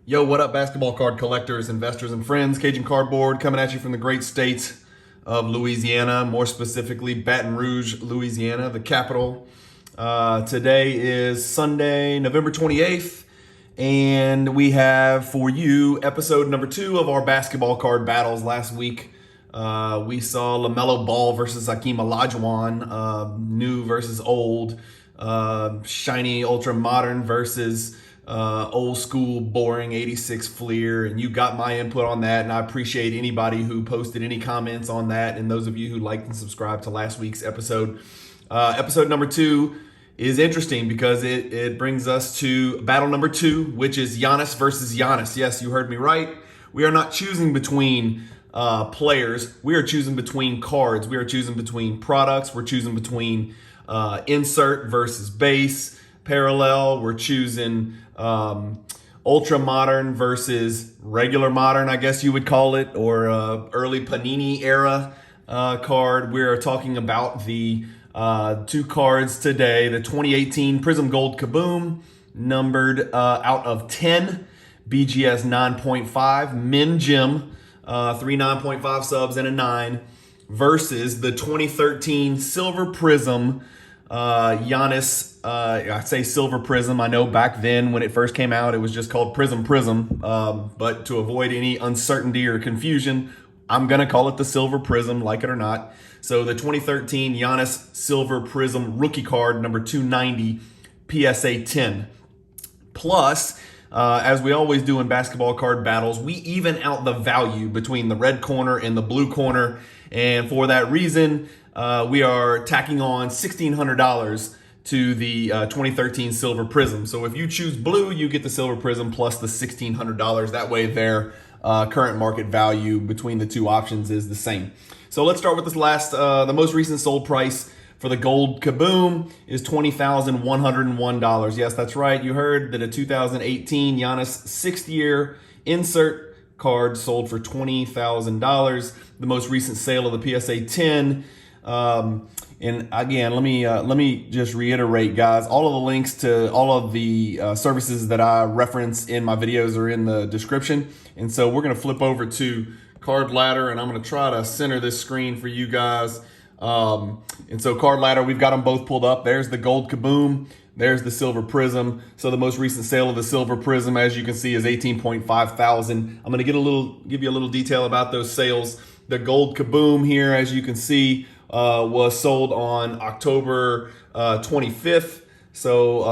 Yo, what up, basketball card collectors, investors, and friends? Cajun Cardboard coming at you from the great state of Louisiana, more specifically Baton Rouge, Louisiana, the capital. Today is Sunday, November 28th, and we have for you episode number 2 of our basketball card battles. Last week, we saw LaMelo Ball versus Hakeem Olajuwon, new versus old, shiny ultra modern versus old school boring 86 Fleer, and you got my input on that, and I appreciate anybody who posted any comments on that, and those of you who liked and subscribed to last week's episode. Episode number 2 is interesting because it brings us to battle number 2, which is Giannis versus Giannis. Yes, you heard me right. We are not choosing between players. We are choosing between cards. We are choosing between products. We're choosing between insert versus base, parallel. We're choosing ultra modern versus regular modern, I guess you would call it, or early Panini era card. We're talking about the 2 cards today. The 2018 Prizm Gold Kaboom, numbered out of 10, BGS 9.5, Min Gem, 3 9.5 subs and a 9, versus the 2013 Silver Prizm Giannis. I say Silver Prizm. I know back then when it first came out, it was just called Prizm. But to avoid any uncertainty or confusion, I'm going to call it the Silver Prizm, like it or not. So the 2013 Giannis Silver Prizm rookie card, number 290, PSA 10. Plus, as we always do in basketball card battles, we even out the value between the red corner and the blue corner. And for that reason, we are tacking on $1,600 to the 2013 Silver Prizm. So if you choose blue, you get the Silver Prizm plus the $1,600. That way their current market value between the two options is the same. So let's start with this last, the most recent sold price for the Gold Kaboom is $20,101. Yes, that's right. You heard that a 2018 Giannis 6th-year insert card sold for $20,000. The most recent sale of the PSA 10. And again, let me just reiterate, guys, all of the links to all of the services that I reference in my videos are in the description. And so we're going to flip over to Card Ladder, and I'm going to try to center this screen for you guys. And so Card Ladder, we've got them both pulled up. There's the Gold Kaboom. There's the Silver Prizm. So the most recent sale of the Silver Prizm, as you can see, is $18.5 thousand. I'm going to give you a little detail about those sales. The Gold Kaboom here, as you can see, was sold on October 25th. So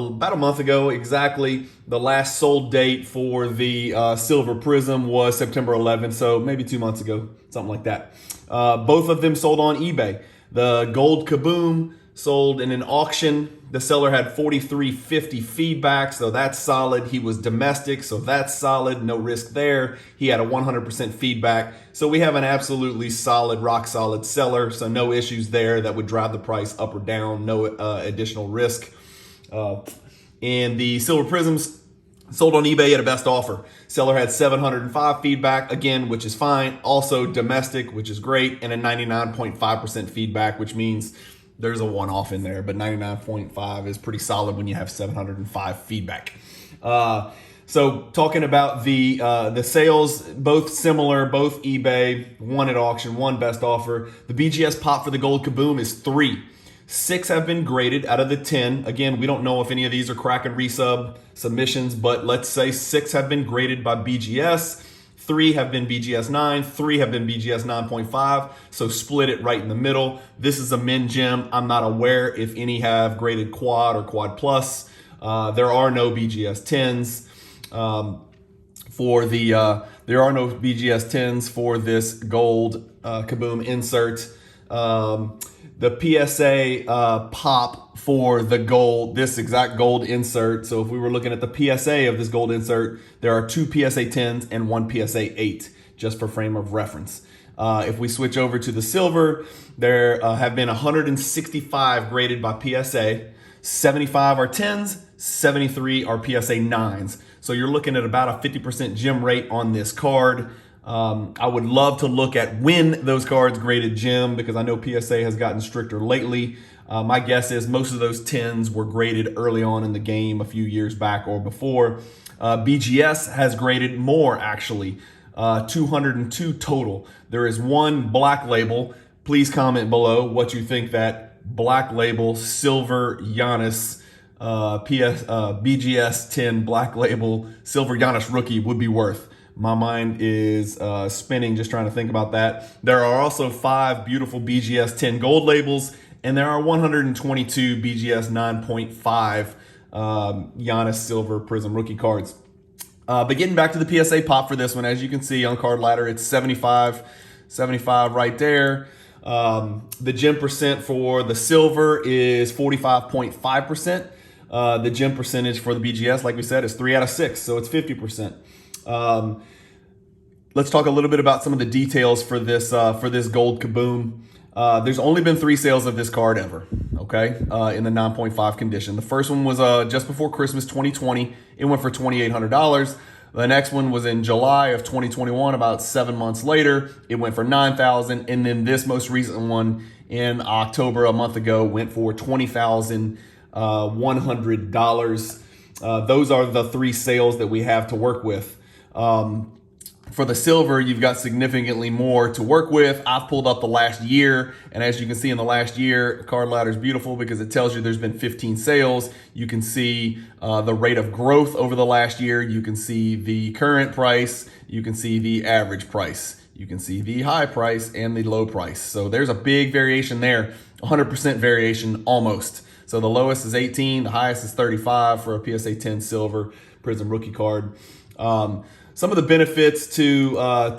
about a month ago exactly. The last sold date for the Silver Prizm was September 11th. So maybe 2 months ago, something like that. Both of them sold on eBay. The Gold Kaboom sold in an auction. The seller had 4350 feedback, so that's solid. He was domestic, so that's solid. No risk there. He had a 100% feedback. So we have an absolutely solid, rock solid seller. So no issues there that would drive the price up or down. No additional risk. And the Silver Prizms sold on eBay at a best offer. Seller had 705 feedback, again, which is fine. Also domestic, which is great, and a 99.5% feedback, which means there's a one-off in there, but 99.5 is pretty solid when you have 705 feedback. So talking about the sales, both similar, both eBay, one at auction, one best offer. The BGS pop for the Gold Kaboom is 3. 6 have been graded out of the 10. Again, we don't know if any of these are crack and resub submissions, but let's say 6 have been graded by BGS. 3 have been BGS 9, 3 have been BGS 9.5, so split it right in the middle. This is a Min Gem. I'm not aware if any have graded Quad or Quad Plus. There are no BGS 10s there are no BGS 10s for this Gold Kaboom insert. The PSA pop for the gold, this exact gold insert. So if we were looking at the PSA of this gold insert, there are 2 PSA 10s and 1 PSA 8, just for frame of reference. If we switch over to the silver, there have been 165 graded by PSA, 75 are 10s, 73 are PSA 9s. So you're looking at about a 50% gem rate on this card. I would love to look at when those cards graded gem, because I know PSA has gotten stricter lately. My guess is most of those 10s were graded early on in the game a few years back or before. BGS has graded more, actually, 202 total. There is one black label. Please comment below what you think that black label silver Giannis BGS 10 black label silver Giannis rookie would be worth. My mind is spinning just trying to think about that. There are also 5 beautiful BGS 10 gold labels, and there are 122 BGS 9.5 Giannis silver Prizm rookie cards. But getting back to the PSA pop for this one, as you can see on Card Ladder, it's 75 right there. The gem percent for the silver is 45.5%. The gem percentage for the BGS, like we said, is 3 out of 6, so it's 50%. Let's talk a little bit about some of the details for this gold Kaboom. There's only been 3 sales of this card ever, okay, in the 9.5 condition. The first one was just before Christmas 2020. It went for $2,800. The next one was in July of 2021, about 7 months later. It went for $9,000. And then this most recent one in October, a month ago, went for $20,100. Those are the 3 sales that we have to work with. For the silver, you've got significantly more to work with. I've pulled up the last year, and as you can see in the last year, Card Ladder is beautiful because it tells you there's been 15 sales. You can see the rate of growth over the last year. You can see the current price. You can see the average price. You can see the high price and the low price. So there's a big variation there, 100% variation almost. So the lowest is 18, the highest is 35 for a PSA 10 silver Prizm rookie card. Some of the benefits to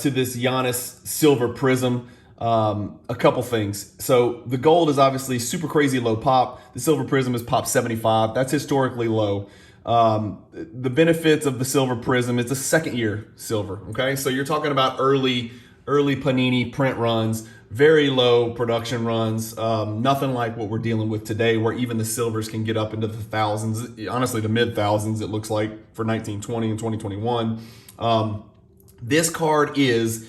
this Giannis silver Prizm, a couple things. So the gold is obviously super crazy low pop. The silver Prizm is pop 75. That's historically low. The benefits of the silver Prizm, it's a second year silver, okay? So you're talking about early Panini print runs, very low production runs, nothing like what we're dealing with today where even the silvers can get up into the thousands, honestly the mid thousands it looks like for 1920 and 2021. This card is,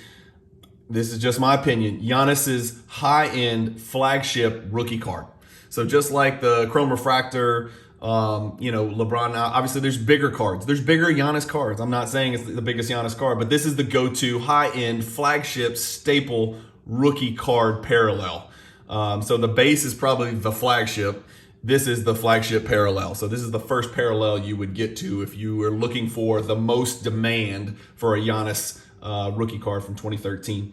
this is just my opinion, Giannis's high-end flagship rookie card. So just like the Chrome Refractor, LeBron, now obviously there's bigger cards. There's bigger Giannis cards. I'm not saying it's the biggest Giannis card, but this is the go-to high-end flagship staple rookie card parallel. So the base is probably the flagship. This is the flagship parallel. So this is the first parallel you would get to if you were looking for the most demand for a Giannis rookie card from 2013.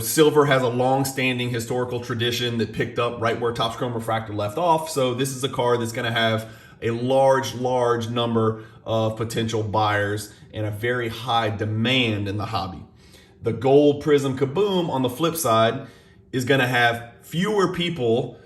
Silver has a long-standing historical tradition that picked up right where Topps Chrome Refractor left off. So this is a card that's going to have a large number of potential buyers and a very high demand in the hobby. The gold Prizm Kaboom, on the flip side, is going to have fewer people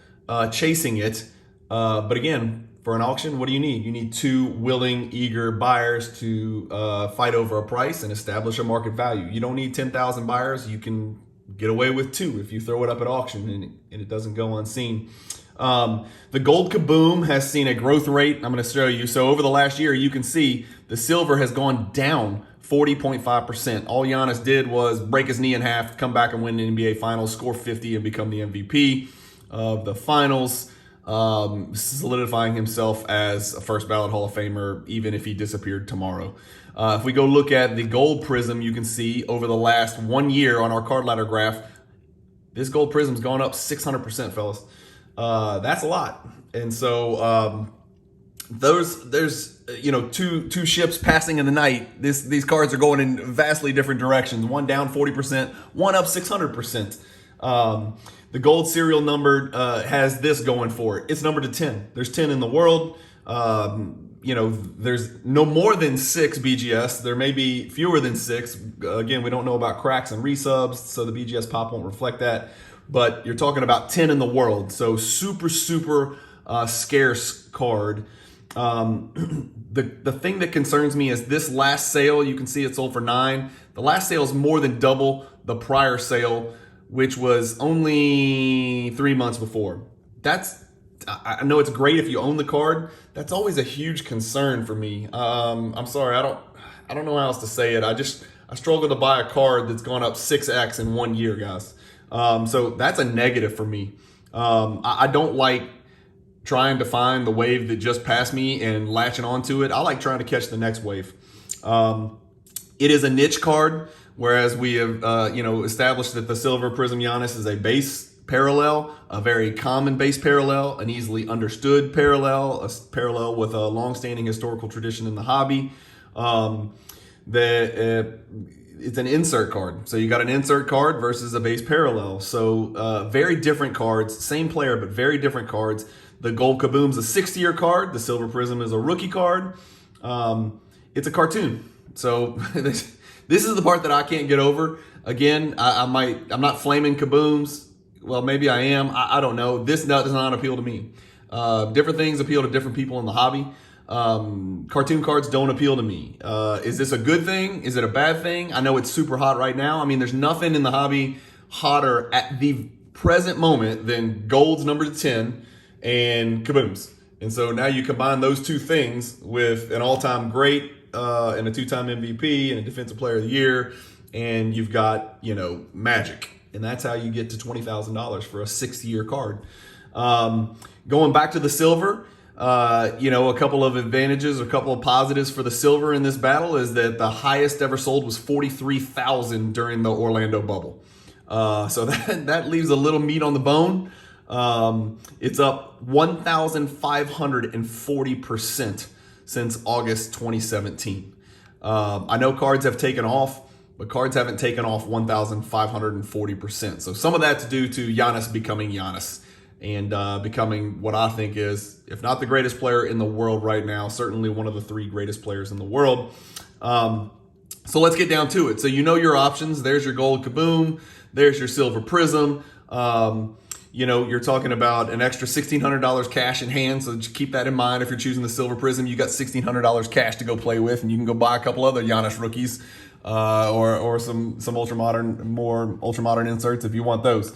chasing it. But again, for an auction, what do you need? You need 2 willing, eager buyers to fight over a price and establish a market value. You don't need 10,000 buyers. You can get away with 2 if you throw it up at auction and it doesn't go unseen. The gold Kaboom has seen a growth rate. I'm going to show you. So over the last year, you can see the silver has gone down 40.5%. All Giannis did was break his knee in half, come back and win the NBA Finals, score 50, and become the MVP of the Finals, solidifying himself as a first ballot Hall of Famer, even if he disappeared tomorrow. If we go look at the gold Prizm, you can see over the last 1 year on our Card Ladder graph, this gold Prizm's gone up 600%, fellas. That's a lot. And so there's two ships passing in the night. These cards are going in vastly different directions. One down 40%, one up 600%. The gold serial number has this going for it. It's numbered to 10. There's 10 in the world. There's no more than 6 BGS. There may be fewer than 6. Again, we don't know about cracks and resubs, so the BGS pop won't reflect that. But you're talking about 10 in the world. So super scarce card. The thing that concerns me is this last sale. You can see it sold for 9. The last sale is more than double the prior sale, which was only 3 months before. I know it's great if you own the card. That's always a huge concern for me. I'm sorry, I don't know how else to say it. I struggle to buy a card that's gone up 6x in 1 year, guys. So that's a negative for me. I don't like trying to find the wave that just passed me and latching onto it. I like trying to catch the next wave. It is a niche card, whereas we have established that the Silver Prizm Giannis is a base parallel, a very common base parallel, an easily understood parallel, a parallel with a long-standing historical tradition in the hobby. It's an insert card. So you got an insert card versus a base parallel. So very different cards, same player, but very different cards. The Gold Kaboom's a 60-year card. The Silver Prizm is a rookie card. It's a cartoon. So this is the part that I can't get over. Again, I'm not flaming Kabooms. Well, maybe I am. I don't know. This does not appeal to me. Different things appeal to different people in the hobby. Cartoon cards don't appeal to me. Is this a good thing? Is it a bad thing? I know it's super hot right now. I mean, there's nothing in the hobby hotter at the present moment than Gold's number 10 and Kabooms. And so now you combine those two things with an all-time great and a two-time MVP and a Defensive Player of the Year, and you've got, magic. And that's how you get to $20,000 for a 6-year card. Going back to the silver, a couple of advantages, a couple of positives for the silver in this battle is that the highest ever sold was 43,000 during the Orlando bubble. So that leaves a little meat on the bone. It's up 1,540% since August 2017. I know cards have taken off, but cards haven't taken off 1,540%. So some of that's due to Giannis becoming Giannis and becoming what I think is, if not the greatest player in the world right now, certainly one of the 3 greatest players in the world. So let's get down to it. So your options. There's your Gold Kaboom. There's your Silver Prizm. You're talking about an extra $1,600 cash in hand, so just keep that in mind. If you're choosing the Silver Prizm, you got $1,600 cash to go play with, and you can go buy a couple other Giannis rookies or some more ultra modern inserts if you want those.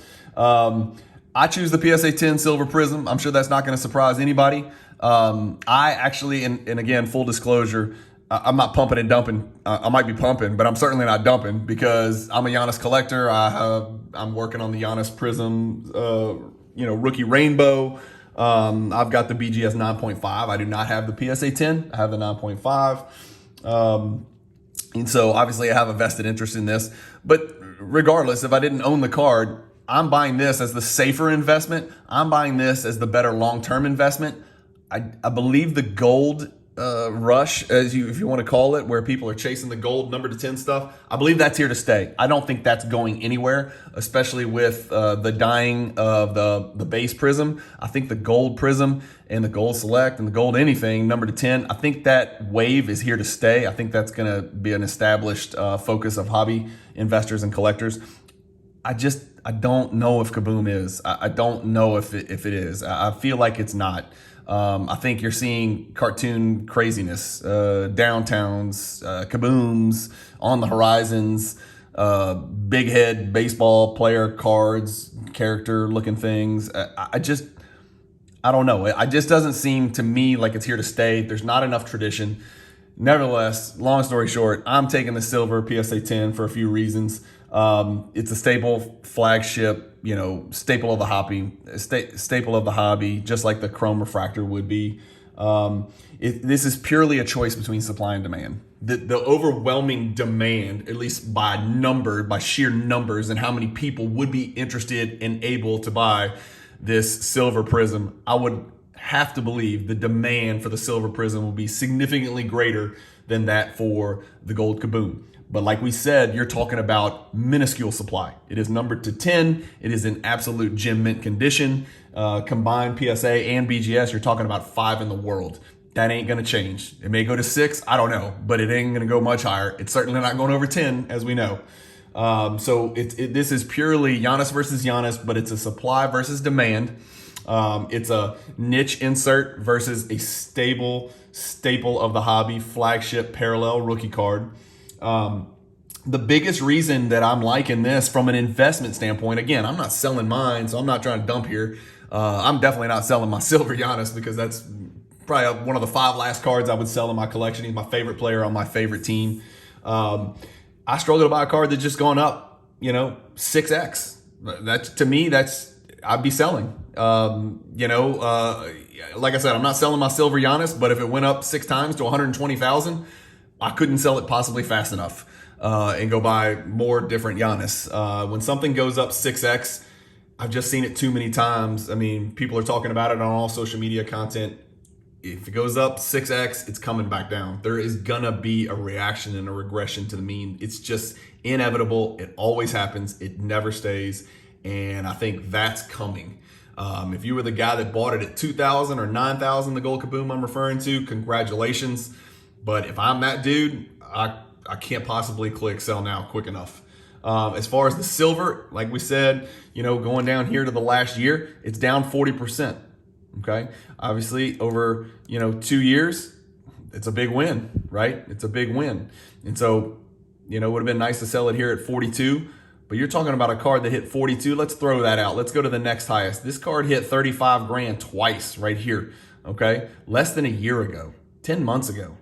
I choose the PSA 10 Silver Prizm. I'm sure that's not going to surprise anybody. I actually, and again, full disclosure, I'm not pumping and dumping. I might be pumping, but I'm certainly not dumping because I'm a Giannis collector. I'm working on the Giannis Prizm, rookie rainbow. I've got the BGS 9.5. I do not have the PSA 10. I have the 9.5. And so obviously I have a vested interest in this. But regardless, if I didn't own the card, I'm buying this as the safer investment. I'm buying this as the better long-term investment. I believe the gold rush, if you want to call it, where people are chasing the gold number to 10 stuff, I believe that's here to stay. I don't think that's going anywhere, especially with the dying of the base Prizm. I think the gold Prizm and the gold select and the gold anything number to 10, I think that wave is here to stay. I think that's going to be an established focus of hobby investors and collectors. I don't know if Kaboom is. I don't know if it is. I feel like it's not. I think you're seeing cartoon craziness, downtowns, Kabooms on the horizons, big head baseball player cards, character looking things. I don't know. It just doesn't seem to me like it's here to stay. There's not enough tradition. Nevertheless, long story short, I'm taking the silver PSA 10 for a few reasons. It's a staple, flagship, staple of the hobby, staple of the hobby, just like the chrome refractor would be. This is purely a choice between supply and demand. The overwhelming demand, at least by sheer numbers, and how many people would be interested and able to buy this Silver Prizm, I would have to believe the demand for the Silver Prizm will be significantly greater than that for the Gold Kaboom. But like we said, you're talking about minuscule supply. It is numbered to 10. It is in absolute gem mint condition. Combined PSA and BGS, you're talking about 5 in the world. That ain't gonna change. It may go to 6, I don't know, but it ain't gonna go much higher. It's certainly not going over 10, as we know. So this is purely Giannis versus Giannis, but it's a supply versus demand. It's a niche insert versus a staple of the hobby, flagship parallel rookie card. The biggest reason that I'm liking this from an investment standpoint, again, I'm not selling mine, so I'm not trying to dump here. I'm definitely not selling my silver Giannis because that's probably one of the 5 last cards I would sell in my collection. He's my favorite player on my favorite team. I struggle to buy a card that's just gone up, 6x. That to me, that's I'd be selling. Like I said, I'm not selling my silver Giannis, but if it went up 6 times to 120,000, I couldn't sell it possibly fast enough and go buy more different Giannis. When something goes up 6x, I've just seen it too many times. I mean, people are talking about it on all social media content. If it goes up 6x, it's coming back down. There is gonna be a reaction and a regression to the mean. It's just inevitable. It always happens. It never stays. And I think that's coming. If you were the guy that bought it at 2,000 or 9,000, the gold Kaboom I'm referring to, congratulations. But if I'm that dude, I can't possibly click sell now quick enough. As far as the silver, like we said, going down here to the last year, it's down 40%. Okay. Obviously over, 2 years, it's a big win, right? It's a big win. And so, it would have been nice to sell it here at 42, but you're talking about a card that hit 42. Let's throw that out. Let's go to the next highest. This card hit 35 grand twice right here. Okay. Less than a year ago, 10 months ago.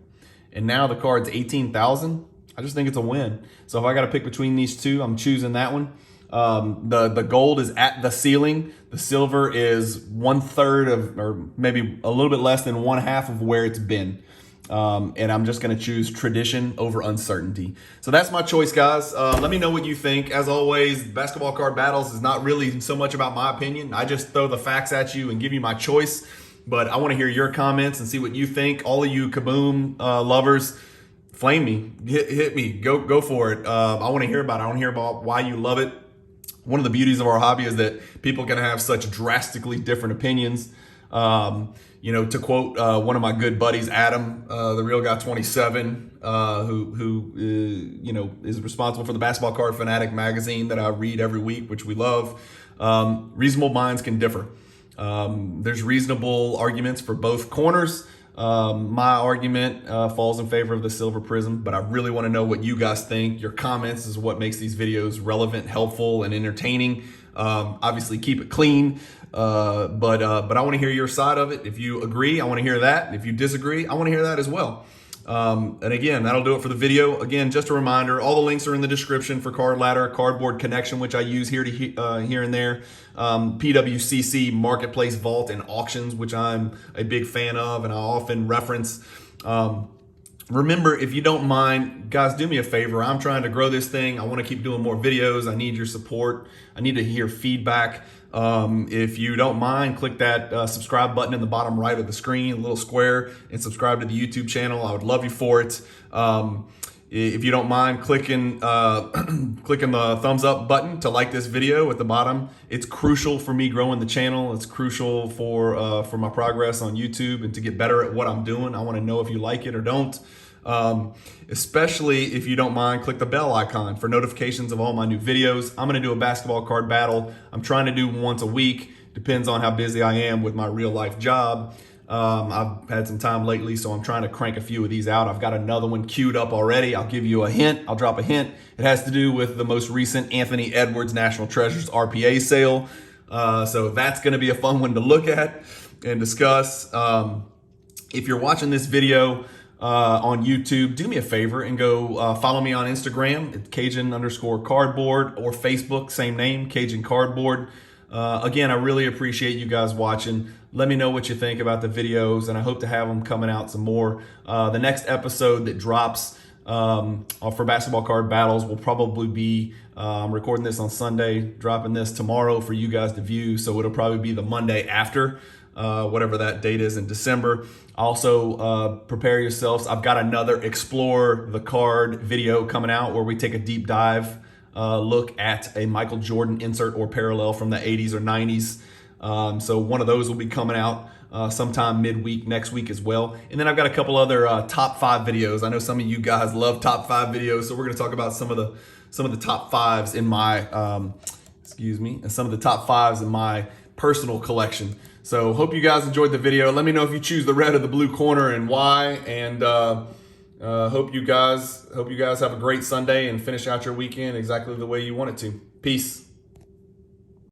And now the card's 18,000. I just think it's a win. So if I got to pick between these two, I'm choosing that one. The gold is at the ceiling. The silver is 1/3 of, or maybe a little bit less than 1/2 of where it's been. And I'm just going to choose tradition over uncertainty. So that's my choice, guys. Let me know what you think. As always, basketball card battles is not really so much about my opinion. I just throw the facts at you and give you my choice. But I want to hear your comments and see what you think. All of you Kaboom lovers, flame me, hit me, go for it. I want to hear about it. I want to hear about why you love it. One of the beauties of our hobby is that people can have such drastically different opinions. To quote one of my good buddies, Adam, the Real Guy 27, who is responsible for the Basketball Card Fanatic magazine that I read every week, which we love. Reasonable minds can differ. There's reasonable arguments for both corners. My argument falls in favor of the silver Prizm, but I really want to know what you guys think. Your comments is what makes these videos relevant, helpful, and entertaining. Obviously, keep it clean, but I want to hear your side of it. If you agree, I want to hear that. If you disagree, I want to hear that as well. And again, that'll do it for the video. Again, just a reminder, all the links are in the description for Card Ladder, Cardboard Connection, which I use here and there, PWCC, Marketplace Vault, and Auctions, which I'm a big fan of and I often reference. Remember, if you don't mind, guys, do me a favor. I'm trying to grow this thing. I want to keep doing more videos. I need your support. I need to hear feedback. If you don't mind, click that subscribe button in the bottom right of the screen, a little square, and subscribe to the YouTube channel. I would love you for it. If you don't mind clicking the thumbs up button to like this video at the bottom, it's crucial for me growing the channel. It's crucial for my progress on YouTube and to get better at what I'm doing. I want to know if you like it or don't. Especially if you don't mind, click the bell icon for notifications of all my new videos. I'm going to do a basketball card battle. I'm trying to do once a week. Depends on how busy I am with my real life job. I've had some time lately, so I'm trying to crank a few of these out. I've got another one queued up already. I'll give you a hint. I'll drop a hint. It has to do with the most recent Anthony Edwards National Treasures RPA sale. So that's going to be a fun one to look at and discuss. If you're watching this video on YouTube, do me a favor and go follow me on Instagram at Cajun_cardboard, or Facebook, same name, Cajun Cardboard. Again, I really appreciate you guys watching. Let me know what you think about the videos, and I hope to have them coming out some more. The next episode that drops for Basketball Card Battles will probably be, I'm recording this on Sunday, dropping this tomorrow for you guys to view, so it'll probably be the Monday after, whatever that date is in December. Also, prepare yourselves. I've got another Explore the Card video coming out where we take a deep dive look at a Michael Jordan insert or parallel from the 80s or 90s. So one of those will be coming out sometime midweek next week as well. And then I've got a couple other top 5 videos. I know some of you guys love top 5 videos, so we're going to talk about some of the top 5s in my some of the top 5s in my personal collection. So hope you guys enjoyed the video. Let me know if you choose the red or the blue corner and why. And hope you guys have a great Sunday and finish out your weekend exactly the way you want it to. Peace.